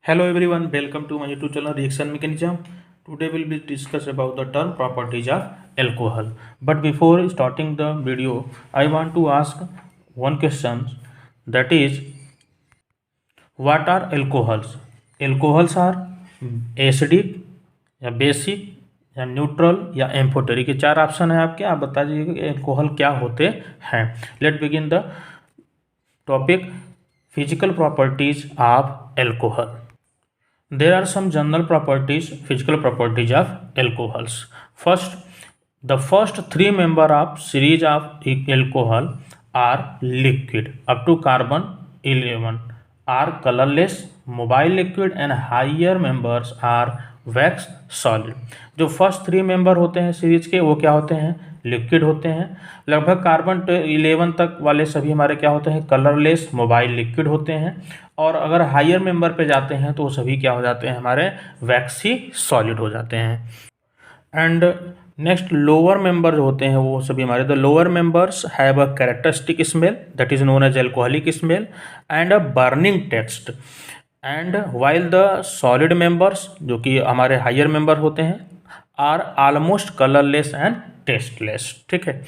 Hello everyone, welcome to my YouTube channel Reaction Mechanism. Today we'll be discuss about the term properties of alcohol. But before starting the video, I want to ask one question, that is, what are alcohols? Alcohols are acidic या basic या neutral या amphoteric, ये चार option है आपके। आप बता दीजिए कि एल्कोहल क्या होते हैं। Let begin the topic physical properties of alcohol. There are some general properties, physical properties of alcohols. First, the first three members of series of alcohol are liquid up to carbon 11, are colorless, mobile liquid, and higher members are wax solid. जो first three member होते हैं series के वो क्या होते हैं? Liquid होते हैं। लगभग कार्बन 11 तक वाले सभी हमारे क्या होते हैं? कलरलेस, मोबाइल लिक्विड होते हैं। और अगर हायर मेंबर पे जाते हैं तो सभी क्या हो जाते हैं? हमारे वैक्सी सॉलिड हो जाते हैं। एंड नेक्स्ट लोअर मेंबर जो होते हैं वो सभी हमारे, the lower members have a characteristic smell that is known as alcoholic smell and a burning taste. And while the solid members जो कि हमारे हायर मेंबर होते हैं are almost colourless and tasteless. ठीक है,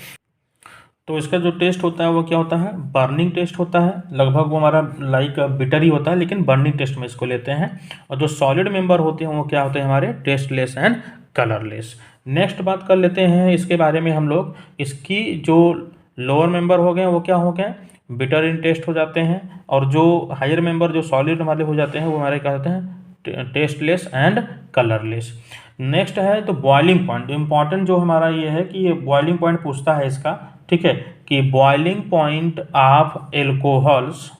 तो इसका जो टेस्ट होता है वो क्या होता है? बर्निंग टेस्ट होता है। लगभग वो हमारा लाइक बिटर ही होता है, लेकिन बर्निंग टेस्ट में इसको लेते हैं। और जो सॉलिड मेंबर होते हैं वो क्या होते हैं? हमारे टेस्टलेस एंड कलरलेस। नेक्स्ट बात कर लेते हैं इसके बारे में हम लोग। इसकी जो लोअर मेंबर हो गए वो क्या हो गए? बिटर इन टेस्ट हो जाते हैं। और जो हायर मेंबर जो सॉलिड वाले हो जाते हैं वो हमारे क्या होते हैं? Tasteless and colourless. नेक्स्ट है तो बॉइलिंग पॉइंट। इंपॉर्टेंट जो हमारा ये है कि ये बॉइलिंग पॉइंट पूछता है इसका। ठीक है, कि boiling point of alcohols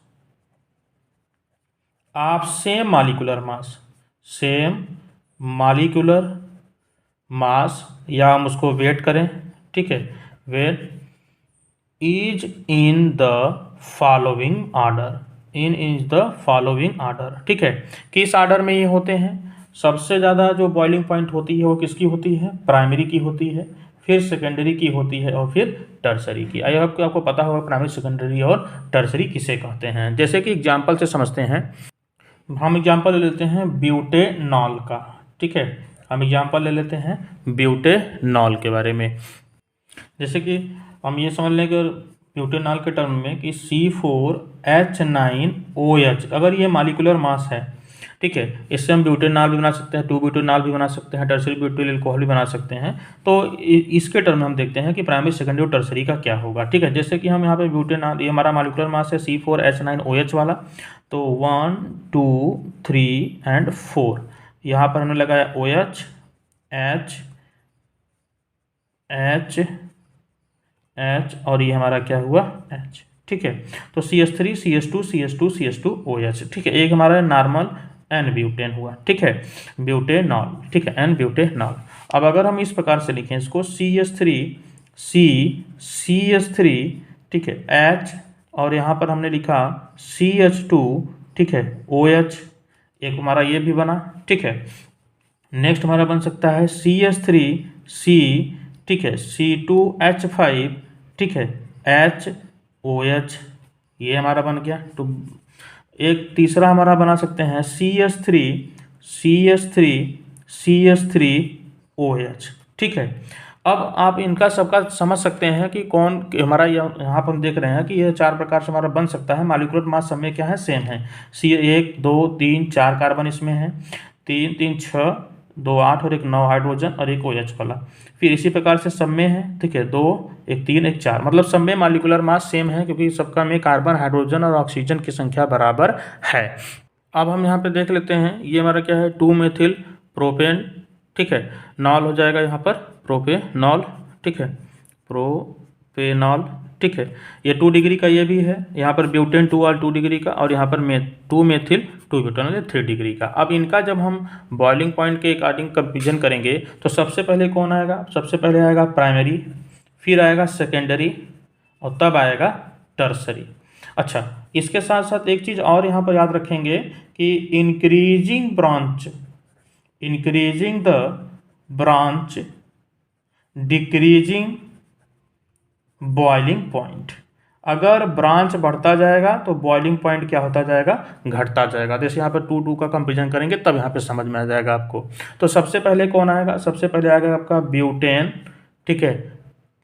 of same molecular mass, same molecular mass, या हम उसको वेट करें। ठीक है, weight is in the following order, is the following order. ठीक है, किस ऑर्डर में ये होते हैं? सबसे ज़्यादा जो बॉइलिंग पॉइंट होती है वो किसकी होती है? प्राइमरी की होती है, फिर सेकेंडरी की होती है, और फिर टर्सरी की। आई होप कि आपको पता होगा प्राइमरी, सेकेंडरी और टर्सरी किसे कहते हैं। जैसे कि एग्जाम्पल से समझते हैं। हम एग्जाम्पल ले लेते हैं ब्यूटेनॉल का। ठीक है, हम एग्जाम्पल ले लेते हैं ब्यूटेनॉल के बारे में। जैसे कि हम ये समझ लें कि ब्यूटेनॉल के टर्म में कि C4H9OH अगर ये मॉलिक्यूलर मास है, ठीक है, इससे हम ब्यूटेनॉल भी बना सकते हैं, 2-ब्यूटेनॉल भी बना सकते हैं, टर्सरी ब्यूटिल अल्कोहल भी बना सकते हैं। तो इसके टर्म में हम देखते हैं कि प्राइमरी, सेकेंडरी और टर्सरी का क्या होगा। ठीक है, जैसे कि हम यहाँ पे ब्यूटेनॉल, ये हमारा मॉलिक्यूलर मास है C4H9OH वाला, तो 1 2 3 एंड 4 यहाँ पर हमने लगाया OH, H और ये हमारा क्या हुआ? H। ठीक है, तो CH3 CH2 CH2 CH2 OH। ठीक है, एक हमारा नॉर्मल एन ब्यूटेन हुआ। ठीक है, ब्यूटेनॉल। ठीक है, एन ब्यूटेनॉल। अब अगर हम इस प्रकार से लिखें इसको CH3, ठीक है, H, और यहाँ पर हमने लिखा CH2, ठीक है, OH, एक हमारा ये भी बना। ठीक है, नेक्स्ट हमारा बन सकता है CH3C, ठीक है, C2H5, ठीक है, HOH, ये हमारा बन गया। तो एक तीसरा हमारा बना सकते हैं CH3OH। ठीक है, अब आप इनका सबका समझ सकते हैं कि कौन हमारा, यहाँ पर हम देख रहे हैं कि ये चार प्रकार से हमारा बन सकता है। मॉलिक्यूलर मास सब में क्या है? सेम है। 1 2 3 4 कार्बन इसमें है, 3 3 6 2 8 और एक 9 हाइड्रोजन और एक OH वाला। फिर इसी प्रकार से सब में है। ठीक है, 2 1 3 1 4, मतलब सब में मॉलिक्यूलर मास सेम है, क्योंकि सबका में कार्बन, हाइड्रोजन और ऑक्सीजन की संख्या बराबर है। अब हम यहाँ पे देख लेते हैं, ये हमारा क्या है? 2 मेथिल प्रोपेन। ठीक है, नॉल हो जाएगा यहाँ पर प्रोपेनॉल। ठीक है, प्रोपेनॉल। ठीक है, ये 2 डिग्री का ये भी है। यहाँ पर ब्यूटेन 2 और 2 डिग्री का, और यहाँ पर 2 मेथिल 2 ब्यूटेनॉल 3 डिग्री का। अब इनका जब हम बॉइलिंग पॉइंट के अकॉर्डिंग कंपेरिजन करेंगे तो सबसे पहले कौन आएगा? सबसे पहले आएगा प्राइमरी, फिर आएगा सेकेंडरी, और तब आएगा टर्सरी। अच्छा, इसके साथ साथ एक चीज़ और यहाँ पर याद रखेंगे कि increasing the branch decreasing boiling point. अगर ब्रांच बढ़ता जाएगा तो बॉइलिंग पॉइंट क्या होता जाएगा, घटता जाएगा। जैसे यहाँ पर 2 का कंपेरिजन करेंगे तब यहाँ पे समझ में आ जाएगा आपको। तो सबसे पहले कौन आएगा, सबसे पहले आएगा आपका ब्यूटेन, ठीक है,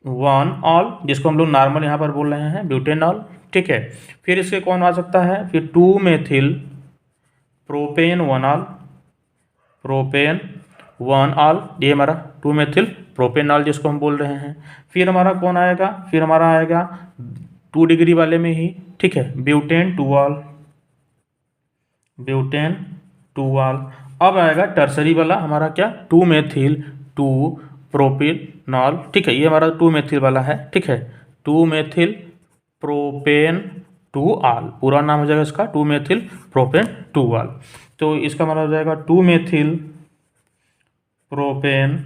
1 ऑल, जिसको हम लोग नॉर्मल यहाँ पर बोल रहे हैं ब्यूटेनॉल, ठीक है। फिर इसके कौन आ सकता है, फिर 2 methyl propane 1 all, propane 1 all, ये हमारा 2 मेथिल प्रोपेनॉल जिसको हम बोल रहे हैं। फिर हमारा कौन आएगा, फिर हमारा आएगा 2 डिग्री वाले में ही, ठीक है, ब्यूटेन 2 ऑल, ब्यूटेन 2 ऑल। अब आएगा टर्सरी वाला हमारा क्या, 2 मेथिल 2 प्रोपेनॉल, ठीक है, ये हमारा 2 मेथिल वाला है, ठीक है, 2 मेथिल प्रोपेन 2 ऑल, पूरा नाम हो जाएगा इसका 2 मेथिल प्रोपेन 2 ऑल। तो इसका मतलब हो जाएगा 2 मेथिल प्रोपेन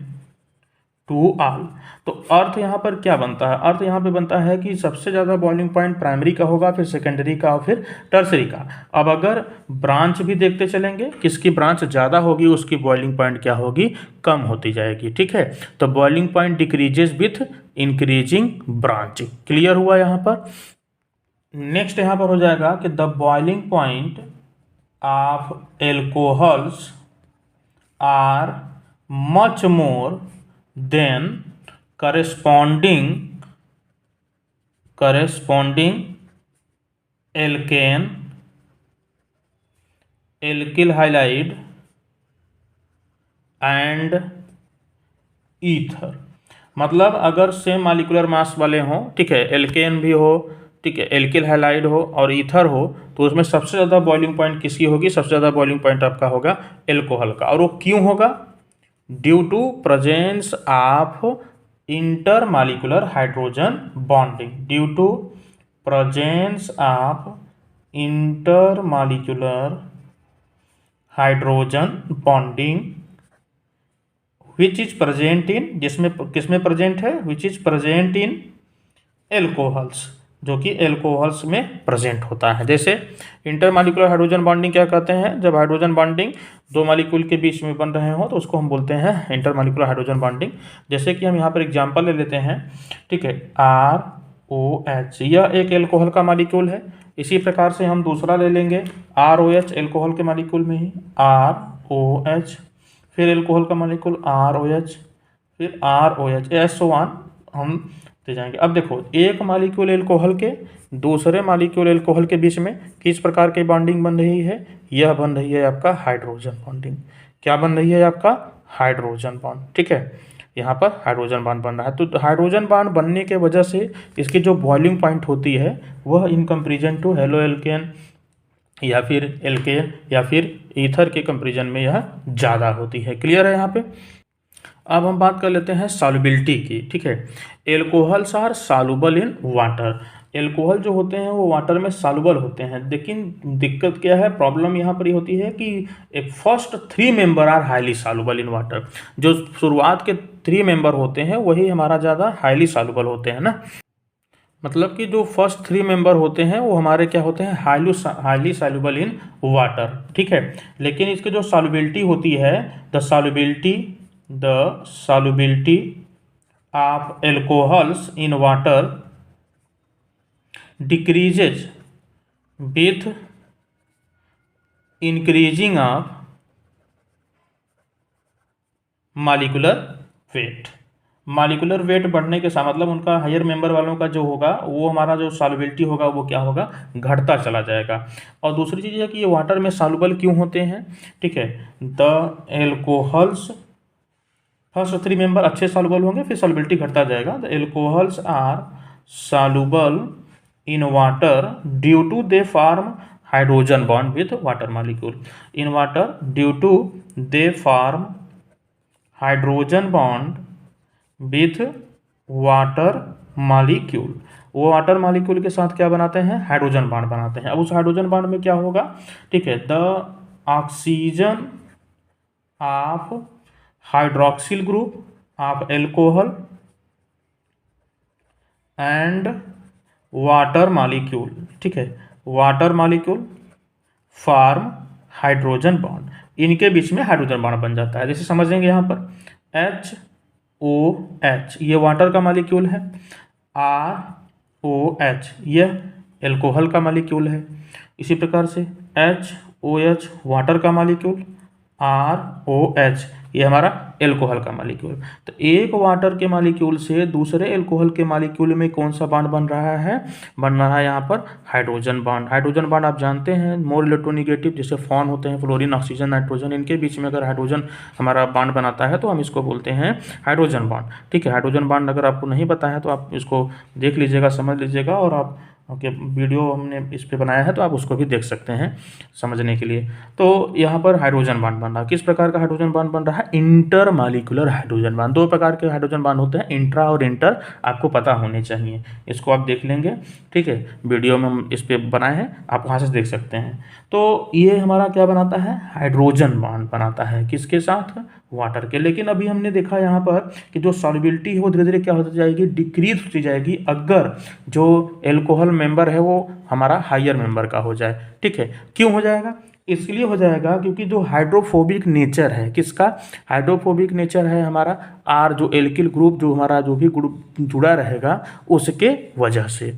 2 ऑल। तो अर्थ यहाँ पर क्या बनता है, अर्थ यहाँ पे बनता है कि सबसे ज़्यादा बॉइलिंग पॉइंट प्राइमरी का होगा, फिर सेकेंडरी का और फिर टर्सरी का। अब अगर ब्रांच भी देखते चलेंगे, किसकी ब्रांच ज़्यादा होगी उसकी बॉइलिंग पॉइंट क्या होगी, कम होती जाएगी, ठीक है। तो boiling point decreases with increasing branch. Clear हुआ यहाँ पर। नेक्स्ट यहाँ पर हो जाएगा कि the boiling point of alcohols are much more than corresponding alkane, alkyl halide and ether. मतलब अगर सेम मालिकुलर मास वाले हों, ठीक है, एल्केन भी हो, ठीक है, एल्किल हैलाइड हो और ईथर हो, तो उसमें सबसे ज़्यादा बॉइलिंग पॉइंट किसकी होगी, सबसे ज़्यादा बॉइलिंग पॉइंट आपका होगा एल्कोहल का। और वो क्यों होगा, due to presence of intermolecular hydrogen bonding, due to presence of intermolecular hydrogen bonding which is present in, जिसमें किसमें प्रेजेंट है, which is present in alcohols, जो कि एल्कोहल्स में प्रेजेंट होता है। जैसे इंटरमॉलिक्यूलर हाइड्रोजन बॉन्डिंग क्या कहते हैं, जब हाइड्रोजन बॉन्डिंग 2 मॉलिक्यूल के बीच में बन रहे हो तो उसको हम बोलते हैं इंटरमॉलिक्यूलर हाइड्रोजन बॉन्डिंग। जैसे कि हम यहाँ पर एग्जांपल ले लेते हैं, ठीक है, ROH, यह एक एल्कोहल का मॉलिक्यूल है। इसी प्रकार से हम दूसरा ले लेंगे ROH, एल्कोहल के मॉलिक्यूल में ही ROH, फिर एल्कोहल का मॉलिक्यूल ROH, फिर ROH, SO1 हम दे जाएंगे। अब देखो, एक मॉलिक्यूल एल्कोहल के दूसरे मॉलिक्यूल एल्कोहल के बीच में किस प्रकार की बॉन्डिंग बन रही है, यह बन रही है आपका हाइड्रोजन बॉन्डिंग। क्या बन रही है आपका, हाइड्रोजन बॉन्ड, ठीक है, यहाँ पर हाइड्रोजन बॉन्ड बन रहा है। तो हाइड्रोजन बॉन्ड बनने के वजह से इसकी जो बॉइलिंग पॉइंट होती है वह in comparison to halo alkane या फिर एल्केन या फिर ईथर के कंपेरिजन में यह ज़्यादा होती है। क्लियर है यहाँ पे। अब हम बात कर लेते हैं सॉल्युबिलिटी की, ठीक है। Alcohols are soluble in water, alcohol जो होते हैं वो वाटर में सॉल्युबल होते हैं, लेकिन दिक्कत क्या है, प्रॉब्लम यहाँ पर ये होती है कि first 3 member are highly soluble in water. जो शुरुआत के 3 मेंबर होते हैं वही हमारा ज़्यादा हाईली सॉल्युबल होते हैं ना, मतलब कि जो फर्स्ट 3 मेंबर होते हैं वो हमारे क्या होते हैं, हाईली सॉल्युबल इन वाटर, ठीक है। लेकिन इसकी जो सॉल्युबिलिटी होती है, the solubility of alcohols in water decreases with increasing of molecular weight। Molecular weight बढ़ने के साथ मतलब उनका हायर मेंबर वालों का जो होगा वो हमारा जो सॉल्युबिलिटी होगा वो क्या होगा, घटता चला जाएगा। और दूसरी चीज़ है कि ये वाटर में सॉल्युबल क्यों होते हैं, ठीक है। द एल्कोहल्स फर्स्ट 3 मेंबर अच्छे सॉल्युबल होंगे, फिर सॉल्युबिलिटी घटता जाएगा। The alcohols are soluble in water due to they form hydrogen bond with water molecule in water, due to they form hydrogen bond with water molecule. वो water molecule के साथ क्या बनाते हैं, हाइड्रोजन बॉन्ड बनाते हैं। अब उस हाइड्रोजन बॉन्ड में क्या होगा, ठीक है, the oxygen of hydroxyl group of alcohol and water molecule, ठीक है, water molecule form hydrogen bond, इनके बीच में हाइड्रोजन बॉन्ड बन जाता है। जैसे समझेंगे यहाँ पर HOH ये वाटर का मॉलिक्यूल है, OH यह एल्कोहल का मालिक्यूल है। इसी प्रकार से HOH वाटर का मालिक्यूल, ROH ये हमारा एल्कोहल का मालिक्यूल। तो एक वाटर के मालिक्यूल से दूसरे एल्कोहल के मालिक्यूल में कौन सा बॉन्ड बन रहा है? बन रहा है यहाँ पर हाइड्रोजन बॉन्ड। हाइड्रोजन बॉन्ड आप जानते हैं मोर इलेक्ट्रोनिगेटिव, जैसे फॉर्म होते हैं फ्लोरीन, ऑक्सीजन, नाइट्रोजन, इनके बीच में अगर हाइड्रोजन हमारा बॉन्ड बनाता है तो हम इसको बोलते हैं हाइड्रोजन बॉन्ड। ठीक है, हाइड्रोजन बॉन्ड अगर आपको नहीं पता है तो आप इसको देख लीजिएगा, समझ लीजिएगा, और आप ओके वीडियो हमने इस पे बनाया है तो आप उसको भी देख सकते हैं समझने के लिए। तो यहाँ पर हाइड्रोजन बॉन्ड बन रहा है। किस प्रकार का हाइड्रोजन बॉन्ड बन रहा है? Inter molecular hydrogen bond. दो प्रकार के हाइड्रोजन बॉन्ड होते हैं, इंट्रा और इंटर, आपको पता होने चाहिए। इसको आप देख लेंगे, ठीक है, वीडियो में हम इस पे बनाए हैं, आप वहाँ से देख सकते हैं। तो ये हमारा क्या बनाता है? हाइड्रोजन बॉन्ड बनाता है। किसके साथ? वाटर के। लेकिन अभी हमने देखा यहाँ पर कि जो सॉल्युबिलिटी है वो धीरे धीरे क्या होती जाएगी? डिक्रीज होती जाएगी, अगर जो एल्कोहल मेंबर है वो हमारा हायर मेंबर का हो जाए। ठीक है, क्यों हो जाएगा? इसलिए हो जाएगा क्योंकि जो हाइड्रोफोबिक नेचर है, किसका हाइड्रोफोबिक नेचर है? हमारा आर, जो एल्किल ग्रुप, जो हमारा जो भी ग्रुप जुड़ा रहेगा उसके वजह से।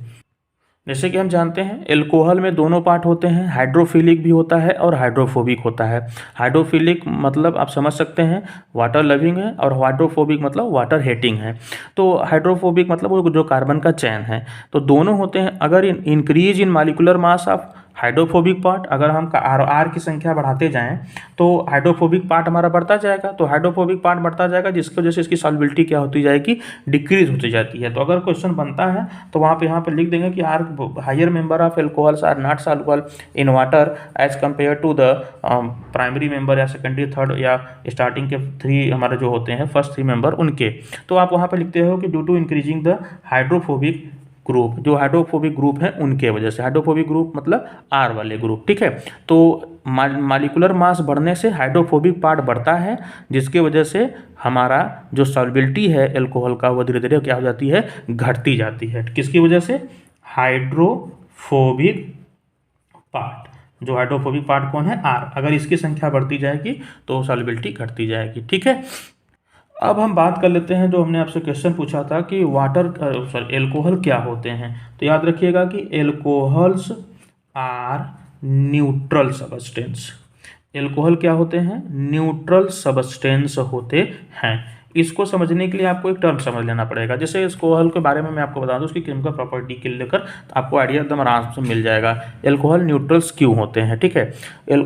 जैसे कि हम जानते हैं एल्कोहल में दोनों पार्ट होते हैं, हाइड्रोफिलिक भी होता है और हाइड्रोफोबिक होता है। हाइड्रोफिलिक मतलब आप समझ सकते हैं वाटर लविंग है, और हाइड्रोफोबिक मतलब वाटर हेटिंग है। तो हाइड्रोफोबिक मतलब वो जो कार्बन का चैन है। तो दोनों होते हैं। अगर increase in molecular mass of hydrophobic part, अगर हम आर की संख्या बढ़ाते जाएं तो हाइड्रोफोबिक पार्ट हमारा बढ़ता जाएगा। तो हाइड्रोफोबिक पार्ट बढ़ता जाएगा जिसकी वजह से इसकी सॉल्युबिलिटी क्या होती जाएगी? डिक्रीज होती जाती है। तो अगर क्वेश्चन बनता है तो वहाँ पे यहाँ पर लिख देंगे कि are higher member of alcohols are not soluble in water as compare to the primary member या सेकेंडरी, थर्ड या स्टार्टिंग के 3 हमारे जो होते हैं फर्स्ट 3 मेंबर उनके। तो आप वहाँ पर लिखते हो कि due to increasing the hydrophobic group, जो हाइड्रोफोबिक ग्रुप है उनके वजह से। हाइड्रोफोबिक ग्रुप मतलब आर वाले ग्रुप। ठीक है, तो मॉलिक्यूलर मास बढ़ने से हाइड्रोफोबिक पार्ट बढ़ता है, जिसकी वजह से हमारा जो सॉल्युबिलिटी है एल्कोहल का वो धीरे धीरे क्या हो जाती है? घटती जाती है। किसकी वजह से? Hydrophobic part. जो हाइड्रोफोबिक पार्ट कौन है? आर। अगर इसकी संख्या बढ़ती जाएगी तो सॉल्युबिलिटी घटती जाएगी। ठीक है, अब हम बात कर लेते हैं जो हमने आपसे क्वेश्चन पूछा था कि एल्कोहल क्या होते हैं। तो याद रखिएगा कि alcohols are neutral substance. Alcohol क्या होते हैं? न्यूट्रल सबस्टेंस होते हैं। इसको समझने के लिए आपको एक टर्म समझ लेना पड़ेगा। जैसे एल्कोहल के बारे में मैं आपको बता दूं, उसकी केमिकल प्रॉपर्टी के लेकर तो आपको आइडिया एकदम आराम से मिल जाएगा। एल्कोहल न्यूट्रल्स क्यों होते हैं? ठीक है,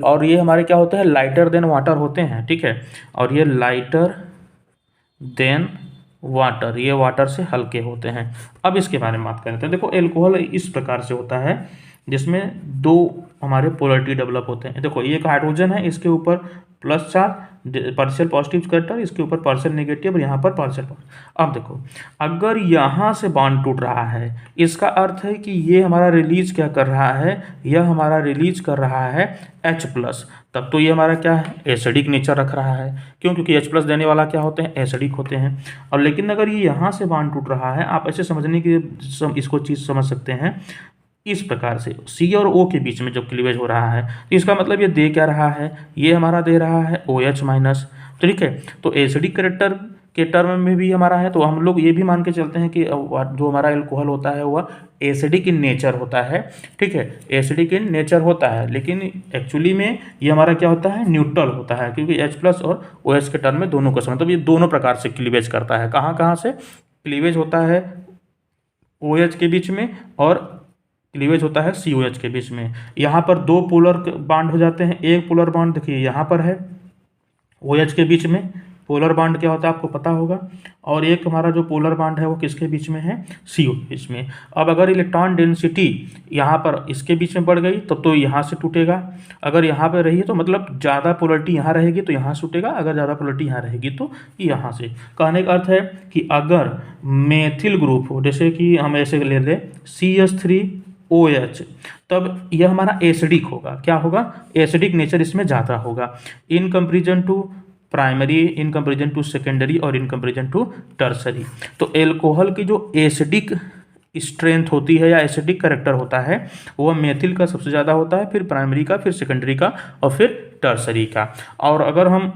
और ये हमारे क्या होते हैं? लाइटर देन वाटर होते हैं। ठीक है, और ये लाइटर देन वाटर, ये वाटर से हल्के होते हैं। अब इसके बारे में बात करते हैं। देखो एल्कोहल इस प्रकार से होता है जिसमें 2 हमारे पोलरिटी डेवलप होते हैं। देखो ये एक हाइड्रोजन है, इसके ऊपर plus charge partial positive character, इसके ऊपर पार्शियल नेगेटिव और यहाँ पर पार्शियल पॉजिटिव। अब देखो अगर यहाँ से बॉन्ड टूट रहा है, इसका अर्थ है कि ये हमारा रिलीज क्या कर रहा है? यह हमारा रिलीज कर रहा है H+। तब तो ये हमारा क्या है? एसिडिक नेचर रख रहा है। क्यों? क्योंकि H+ देने वाला क्या होते हैं? एसिडिक होते हैं। और लेकिन अगर ये यहाँ से बॉन्ड टूट रहा है, आप ऐसे समझने की इसको चीज़ समझ सकते हैं इस प्रकार से, C और O के बीच में जब क्लीवेज हो रहा है तो इसका मतलब ये दे क्या रहा है? ये हमारा दे रहा है OH-। तो ठीक है, तो एसिडिक कैरेक्टर के टर्म में भी हमारा है। तो हम लोग ये भी मान के चलते हैं कि जो हमारा एल्कोहल होता है वह एसिडिक इन नेचर होता है। ठीक है, एसिडिक इन नेचर होता है, लेकिन एक्चुअली में ये हमारा क्या होता है? न्यूट्रल होता है, क्योंकि H+ और OH के टर्म में दोनों का मतलब ये दोनों प्रकार से क्लीवेज करता है। कहाँ कहाँ से क्लीवेज होता है? OH के बीच में, और क्लीवेज होता है COH के बीच में। यहाँ पर 2 पोलर बॉन्ड हो जाते हैं। एक पोलर बॉन्ड देखिए यहाँ पर है OH के बीच में, पोलर बॉन्ड क्या होता है आपको पता होगा। और एक हमारा जो पोलर बॉन्ड है वो किसके बीच में है? CO के बीच में। अब अगर इलेक्ट्रॉन डेंसिटी यहाँ पर इसके बीच में बढ़ गई तब तो यहाँ से टूटेगा। अगर यहाँ पर रही तो मतलब ज़्यादा पोलरिटी यहाँ रहेगी तो यहाँ से टूटेगा, अगर ज़्यादा पोलरिटी यहाँ रहेगी तो यहाँ से। कहने का अर्थ है कि अगर मेथिल ग्रुप हो, जैसे कि हम ऐसे ले लें CH3OH, तब यह हमारा एसिडिक होगा। क्या होगा? एसिडिक नेचर इसमें ज़्यादा होगा in comparison to primary, in comparison to secondary और इन कंपेरिजन टू टर्सरी। तो एल्कोहल की जो एसिडिक स्ट्रेंथ होती है या एसिडिक कैरेक्टर होता है वह मेथिल का सबसे ज़्यादा होता है, फिर प्राइमरी का, फिर सेकेंडरी का और फिर टर्सरी का। और अगर हम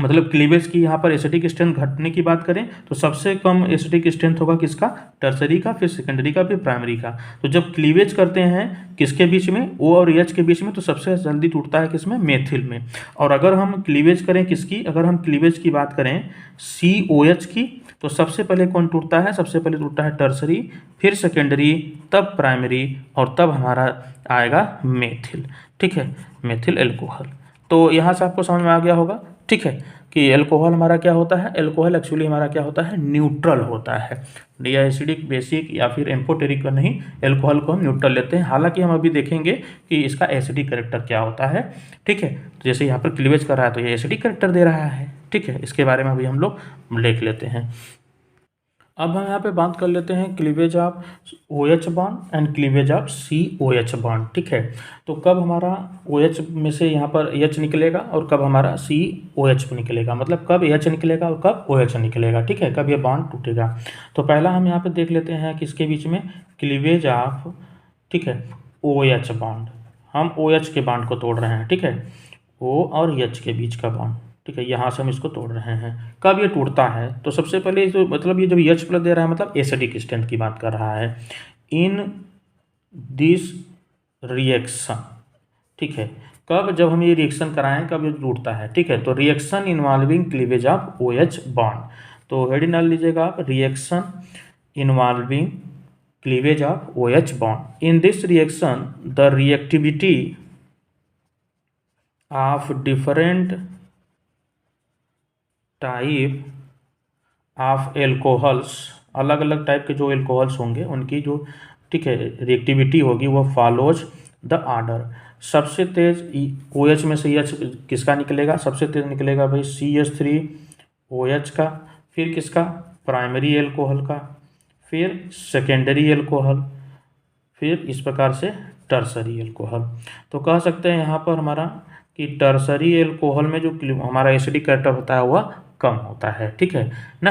मतलब क्लीवेज की यहाँ पर एसिडिक स्ट्रेंथ घटने की बात करें तो सबसे कम एसिडिक स्ट्रेंथ होगा किसका, टर्सरी का, फिर सेकेंडरी का, फिर प्राइमरी का। तो जब क्लीवेज करते हैं किसके बीच में, O और H के बीच में, तो सबसे जल्दी टूटता है किसमें, मेथिल में। और अगर हम क्लीवेज करें किसकी, अगर हम क्लीवेज की बात करें COH की, तो सबसे पहले कौन टूटता है, सबसे पहले टूटता है टर्सरी, फिर सेकेंडरी, तब प्राइमरी, और तब हमारा आएगा मेथिल। ठीक है, मेथिल एल्कोहल। तो यहाँ से आपको समझ में आ गया होगा, ठीक है, कि एल्कोहल हमारा क्या होता है, एल्कोहल एक्चुअली हमारा क्या होता है, न्यूट्रल होता है। या एसिडिक, बेसिक या फिर एम्फोटेरिक का नहीं, एल्कोहल को हम न्यूट्रल लेते हैं। हालांकि हम अभी देखेंगे कि इसका एसिडिक कैरेक्टर क्या होता है। ठीक है, तो जैसे यहाँ पर क्लीवेज कर रहा है तो ये एसिडिक कैरेक्टर दे रहा है। ठीक है, इसके बारे में अभी हम लोग देख लेते हैं। अब हम यहाँ पे बात कर लेते हैं cleavage of OH bond and cleavage of COH bond. ठीक है, तो कब हमारा OH में से यहाँ पर H निकलेगा और कब हमारा COH निकलेगा, मतलब कब H निकलेगा और कब OH निकलेगा। ठीक है, कब ये बॉन्ड टूटेगा। तो पहला हम यहाँ पे देख लेते हैं किसके बीच में, क्लीवेज ऑफ, ठीक है, OH बॉन्ड। हम OH के बॉन्ड को तोड़ रहे हैं। ठीक है, O और H के बीच का बॉन्ड। ठीक है, यहाँ से हम इसको तोड़ रहे हैं। कब ये टूटता है, तो सबसे पहले जो मतलब ये जब H प्लस दे रहा है मतलब एसिडिक स्ट्रेंथ की बात कर रहा है, इन दिस रिएक्शन। ठीक है, कब, जब हम ये रिएक्शन कराएं कब ये टूटता है। ठीक है, तो reaction involving cleavage of OH bond. तो हेडिंग डाल लीजिएगा आप, reaction involving cleavage of OH bond. In this reaction the reactivity of different type of alcohols, अलग अलग टाइप के जो एल्कोहल्स होंगे उनकी जो, ठीक है, रिएक्टिविटी होगी वो फॉलोज द ऑर्डर। सबसे तेज OH में से H किसका निकलेगा, सबसे तेज निकलेगा भाई CH3OH का, फिर किसका, प्राइमरी एल्कोहल का, फिर सेकेंडरी एल्कोहल, फिर इस प्रकार से टर्सरी एल्कोहल। तो कह सकते हैं यहाँ पर हमारा कि टर्सरी एल्कोहल में जो हमारा एसिडिक कैरेक्टर होता है वह कम होता है। ठीक है ना।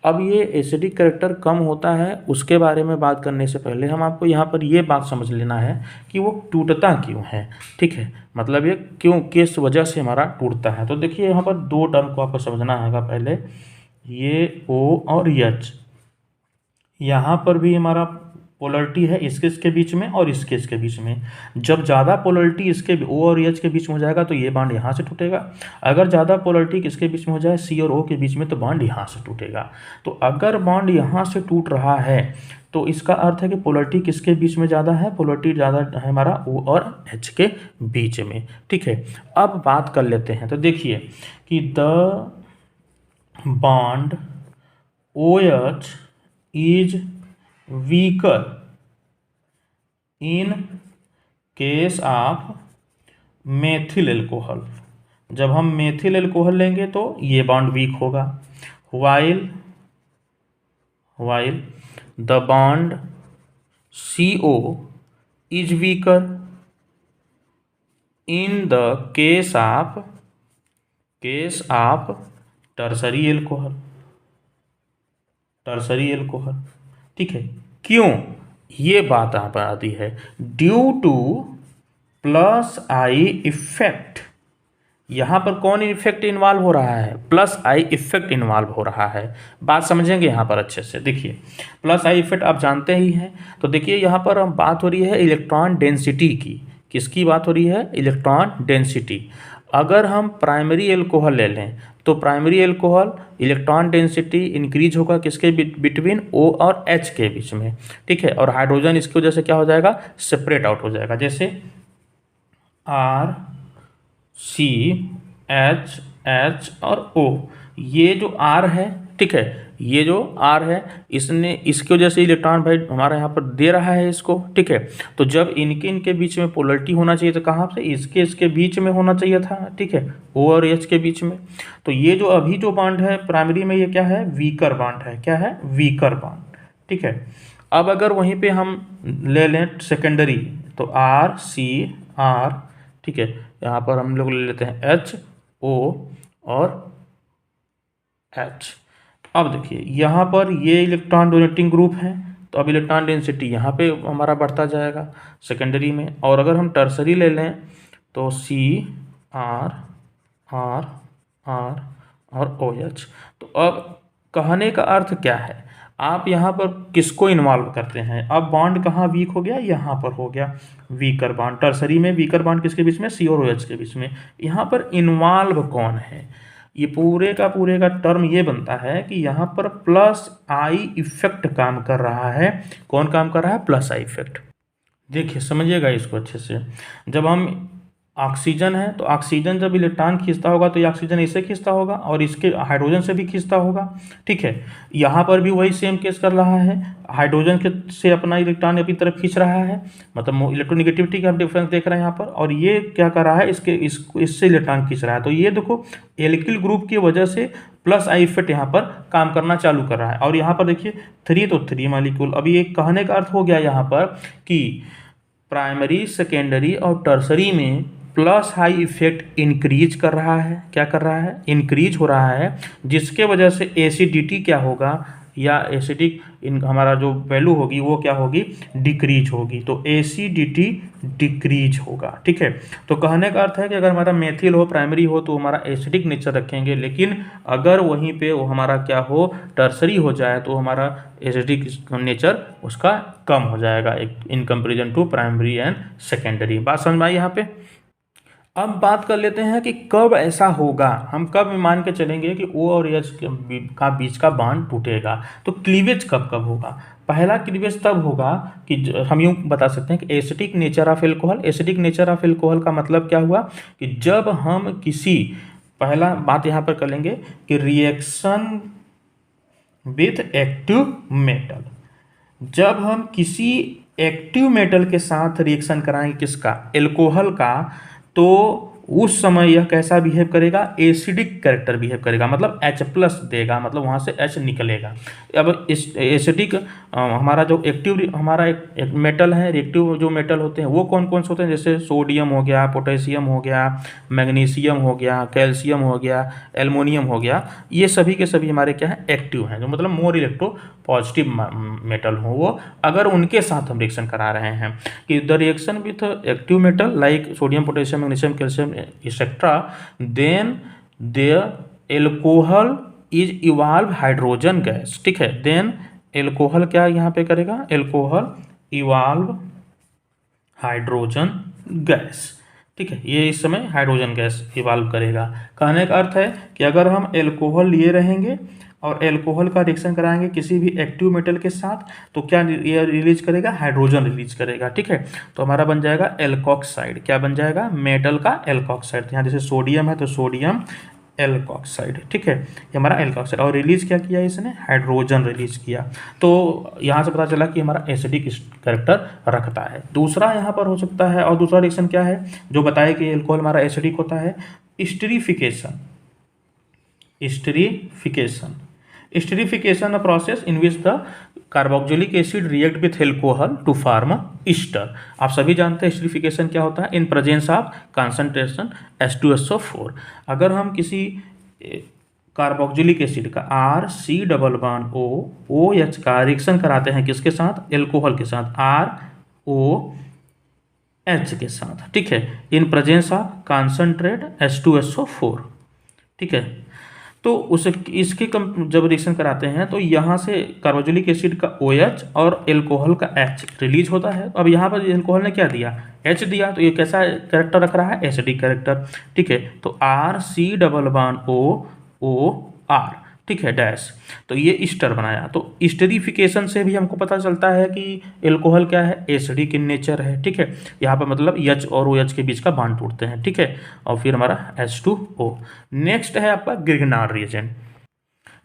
अब ये एसिडिक कैरेक्टर कम होता है उसके बारे में बात करने से पहले हम आपको यहाँ पर ये बात समझ लेना है कि वो टूटता क्यों है। ठीक है, मतलब ये क्यों, किस वजह से हमारा टूटता है। तो देखिए यहाँ पर दो टर्म को आपको समझना है। पहले ये O और H, यहाँ पर भी हमारा पोलरिटी है इसके बीच में और इसके बीच में। जब ज़्यादा पोलरिटी इसके O और H के बीच में हो जाएगा तो ये बॉन्ड यहाँ से टूटेगा। अगर ज़्यादा पोलरिटी किसके बीच में हो जाए, C और O के बीच में, तो बॉन्ड यहाँ से टूटेगा। तो अगर बॉन्ड यहाँ से टूट रहा है तो इसका अर्थ है कि पोलरिटी किसके बीच में ज़्यादा है, पोलरिटी ज़्यादा है हमारा O और H के बीच में। ठीक है, अब बात कर लेते हैं। तो देखिए कि the bond OH is weaker in case of methyl alcohol। जब हम मेथिल एल्कोहल लेंगे तो ये बॉन्ड वीक होगा। while the bond CO is weaker in the case of tertiary alcohol। Tertiary alcohol, ठीक है, क्यों, ये बात यहाँ पर आती है। Due to +I effect. यहाँ पर कौन इफेक्ट इन्वॉल्व हो रहा है, +I इफेक्ट इन्वॉल्व हो रहा है। बात समझेंगे यहाँ पर अच्छे से। देखिए +I इफेक्ट आप जानते ही हैं। तो देखिए यहाँ पर हम बात हो रही है इलेक्ट्रॉन डेंसिटी की। किसकी बात हो रही है, इलेक्ट्रॉन डेंसिटी। अगर हम प्राइमरी एल्कोहल ले लें तो primary alcohol electron density increase होगा किसके बिटवीन O और H के बीच में। ठीक है, और हाइड्रोजन इसकी वजह से क्या हो जाएगा, सेपरेट आउट हो जाएगा। जैसे R C H H और O, ये जो R है, ठीक है, ये जो R है इसने, इसकी वजह से इलेक्ट्रॉन भाई हमारा यहाँ पर दे रहा है इसको। ठीक है, तो जब इनके बीच में पोलरिटी होना चाहिए तो कहाँ से, इसके बीच में होना चाहिए था। ठीक है, O और H के बीच में। तो ये जो अभी जो बॉन्ड है प्राइमरी में, ये क्या है, वीकर बॉन्ड है। क्या है, वीकर बॉन्ड। ठीक है, अब अगर वहीं पे हम ले लें सेकेंडरी तो R C R, ठीक है, यहाँ पर हम लोग ले लेते हैं H O और H। अब देखिए यहाँ पर ये इलेक्ट्रॉन डोनेटिंग ग्रुप है तो अब इलेक्ट्रॉन डेंसिटी यहाँ पे हमारा बढ़ता जाएगा सेकेंडरी में। और अगर हम टर्सरी ले लें तो C R R R और OH। तो अब कहने का अर्थ क्या है, आप यहाँ पर किसको इन्वॉल्व करते हैं। अब बॉन्ड कहाँ वीक हो गया, यहाँ पर हो गया वीकर बॉन्ड। टर्सरी में वीकर बॉन्ड किसके बीच में, C और OH के बीच में। यहाँ पर इन्वॉल्व कौन है, ये पूरे का टर्म ये बनता है कि यहाँ पर प्लस आई इफेक्ट काम कर रहा है। कौन काम कर रहा है, प्लस आई इफेक्ट। देखिए समझिएगा इसको अच्छे से। जब हम ऑक्सीजन है तो ऑक्सीजन जब इलेक्ट्रॉन खींचता होगा तो ये ऑक्सीजन इससे खींचता होगा और इसके हाइड्रोजन से भी खींचता होगा, ठीक है। यहाँ पर भी वही सेम केस कर रहा है, हाइड्रोजन के से अपना इलेक्ट्रॉन अपनी तरफ खींच रहा है, मतलब इलेक्ट्रोनेगेटिविटी का डिफरेंस देख रहे हैं यहाँ पर। और ये क्या कर रहा है, इससे इलेक्ट्रॉन खींच रहा है। तो ये देखो एल्किल ग्रुप की वजह से प्लस आई इफेक्ट यहाँ पर काम करना चालू कर रहा है। और यहाँ पर देखिए 3 तो 3 मॉलिक्यूल। अब ये कहने का अर्थ हो गया यहाँ पर कि प्राइमरी, सेकेंडरी और टर्सरी में प्लस हाई इफेक्ट इंक्रीज कर रहा है। क्या कर रहा है, इंक्रीज हो रहा है, जिसके वजह से एसिडिटी क्या होगा, या एसिडिक हमारा जो वैल्यू होगी वो क्या होगी, डिक्रीज होगी। तो एसिडिटी डिक्रीज होगा, ठीक है। तो कहने का अर्थ है कि अगर हमारा मेथिल हो, प्राइमरी हो, तो हमारा एसिडिक नेचर रखेंगे, लेकिन अगर वहीं पे वो हमारा क्या हो, टर्सरी हो जाए, तो हमारा एसिडिक नेचर उसका कम हो जाएगा in comparison to primary and secondary. बात समझ में आई यहाँ पे। अब बात कर लेते हैं कि कब ऐसा होगा, हम कब मान के चलेंगे कि O और H का बीच का बॉन्ड टूटेगा। तो क्लीवेज कब कब होगा, पहला क्लीवेज तब होगा कि हम यूँ बता सकते हैं कि acidic nature of alcohol. Acidic nature of alcohol का मतलब क्या हुआ कि जब हम किसी, पहला बात यहाँ पर कर लेंगे कि रिएक्शन विथ एक्टिव मेटल, जब हम किसी एक्टिव मेटल के साथ रिएक्शन कराएंगे, किसका, एल्कोहल का, तो उस समय यह कैसा बिहेव करेगा, एसिडिक कैरेक्टर बिहेव करेगा, मतलब H+ देगा, मतलब वहाँ से H निकलेगा। अब इस एसिडिक हमारा जो एक्टिव हमारा एक मेटल है, रिएक्टिव जो मेटल होते हैं वो कौन कौन से होते हैं, जैसे सोडियम हो गया, पोटेशियम हो गया, मैग्नीशियम हो गया, कैल्शियम हो गया, एल्युमिनियम हो गया। ये सभी के सभी हमारे क्या है, एक्टिव हैं, जो मतलब मोर इलेक्ट्रो पॉजिटिव मेटल हो वो, अगर उनके साथ हम रिएक्शन करा रहे हैं कि the reaction with active metal like sodium, potassium, magnesium, calcium etcetera, then there alcohol is evolve hydrogen gas, ठीक है। देन एल्कोहल क्या यहाँ पे करेगा, एल्कोहल इवॉल्व हाइड्रोजन गैस, ठीक है। ये इस समय हाइड्रोजन गैस इवॉल्व करेगा। कहने का अर्थ है कि अगर हम एल्कोहल लिए रहेंगे और एल्कोहल का रिएक्शन कराएंगे किसी भी एक्टिव मेटल के साथ, तो क्या ये रिलीज करेगा, हाइड्रोजन रिलीज करेगा, ठीक है। तो हमारा बन जाएगा एल्कोक्साइड। क्या बन जाएगा, मेटल का एल्कोक्साइड। यहाँ जैसे सोडियम है तो सोडियम एल्कोक्साइड, ठीक है, ये हमारा एल्कोक्साइड। और रिलीज क्या किया इसने, हाइड्रोजन रिलीज किया। तो यहाँ से पता चला कि हमारा एसिडिक कैरेक्टर रखता है। दूसरा यहाँ पर हो सकता है, और दूसरा रिएक्शन क्या है जो बताए कि एल्कोहल हमारा एसिडिक होता है, esterification. Esterification, esterification a process in which the carboxylic acid react with alcohol to form ester. आप सभी जानते हैं स्टीरिफिकेशन क्या होता है, in presence of concentration H2SO4। अगर हम किसी कार्बोक्सिलिक एसिड का RC∼OH का रिएक्शन कराते हैं किसके साथ, एल्कोहल के साथ, ROH के साथ, ठीक है, in presence of concentrate H2SO4, ठीक है। तो इसके जब रिएक्शन कराते हैं तो यहाँ से कार्बोक्सिलिक एसिड का OH और एल्कोहल का H रिलीज होता है। अब यहाँ पर एल्कोहल ने क्या दिया, H दिया, तो ये कैसा कैरेक्टर रख रहा है, एसिडिक कैरेक्टर, ठीक है। तो RC∼OOR, ठीक है, डैश, तो ये ईस्टर बनाया। तो स्टीरिफिकेशन से भी हमको पता चलता है कि एल्कोहल क्या है, एसिडिक इन नेचर है, ठीक है। यहाँ पर मतलब H और OH के बीच का बॉन्ड टूटते हैं, ठीक है, और फिर हमारा H2O। नेक्स्ट है आपका गिगनार रिएजेंट।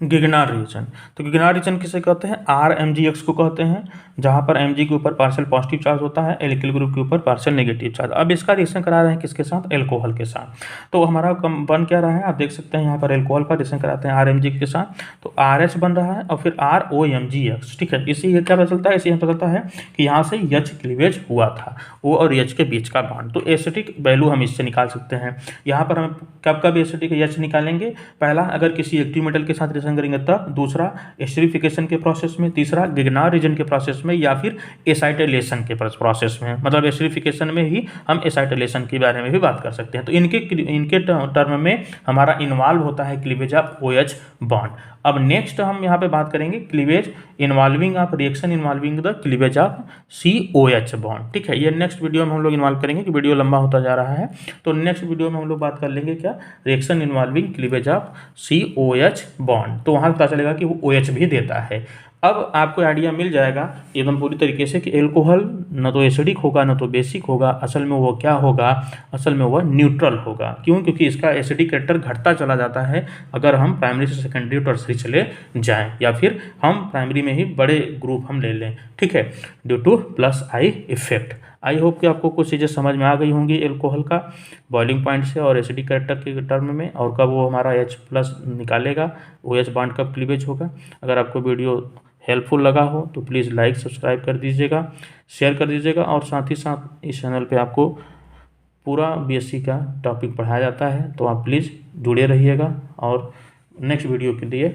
गिगनार रिएजेंट, तो गिगनार रिएजेंट किसे कहते हैं, RMgX को कहते हैं, जहाँ पर Mg के ऊपर पार्शियल पॉजिटिव चार्ज होता है, एल्किल ग्रुप के ऊपर पार्शियल नेगेटिव चार्ज। अब इसका रिएक्शन करा रहे हैं किसके साथ, एल्कोहल के साथ। तो हमारा बन क्या रहा है, आप देख सकते हैं यहाँ पर एल्कोहल का रिएक्शन कराते हैं RMg के साथ, तो RH बन रहा है और फिर ROMgX, ठीक है। इसी क्या पता चलता है, इसी पता चलता है कि यहाँ से H क्लीवेज हुआ था, O और H के बीच का बॉन्ड। तो एसिडिक वैल्यू हम इससे निकाल सकते हैं। यहाँ पर हम कब कब एसिडिक H निकालेंगे, पहला अगर किसी एक्टिव मेटल के साथ कंसंट्रेशन करेंगे तब, दूसरा एस्टरिफिकेशन के प्रोसेस में, तीसरा गिगनार रीजन के प्रोसेस में, या फिर एसाइटिलेशन के प्रोसेस में। मतलब एस्टरिफिकेशन में ही हम एसाइटिलेशन के बारे में भी बात कर सकते हैं। तो इनके टर्म में हमारा इन्वॉल्व होता है क्लीवेज ऑफ OH बॉन्ड। अब नेक्स्ट हम यहाँ पे बात करेंगे cleavage involving of reaction involving the cleavage of COH bond. ठीक है, ये नेक्स्ट वीडियो में हम लोग इन्वॉल्व करेंगे कि वीडियो लंबा होता जा रहा है। तो नेक्स्ट वीडियो में हम लोग बात कर लेंगे क्या, reaction involving cleavage of COH bond. तो वहाँ पता चलेगा कि वो OH भी देता है। अब आपको आइडिया मिल जाएगा एकदम पूरी तरीके से कि एल्कोहल न तो एसिडिक होगा न तो बेसिक होगा, असल में वो क्या होगा, असल में वो न्यूट्रल होगा। क्यों? क्योंकि इसका एसिडिक कैरेक्टर घटता चला जाता है अगर हम प्राइमरी से सेकेंडरी टर्सरी चले जाएं, या फिर हम प्राइमरी में ही बड़े ग्रुप हम ले लें। ठीक है, due to +I effect. I hope कि आपको कुछ चीज़ें समझ में आ गई होंगी एल्कोहल का बॉइलिंग पॉइंट से और एसिडिक कैरेक्टर के टर्म में, और कब वो हमारा H+ निकालेगा, OH बॉन्ड कब क्लीवेज होगा। अगर आपको वीडियो हेल्पफुल लगा हो तो प्लीज़ लाइक सब्सक्राइब कर दीजिएगा, शेयर कर दीजिएगा, और साथ ही साथ इस चैनल पे आपको पूरा BSc का टॉपिक पढ़ाया जाता है, तो आप प्लीज़ जुड़े रहिएगा और नेक्स्ट वीडियो के लिए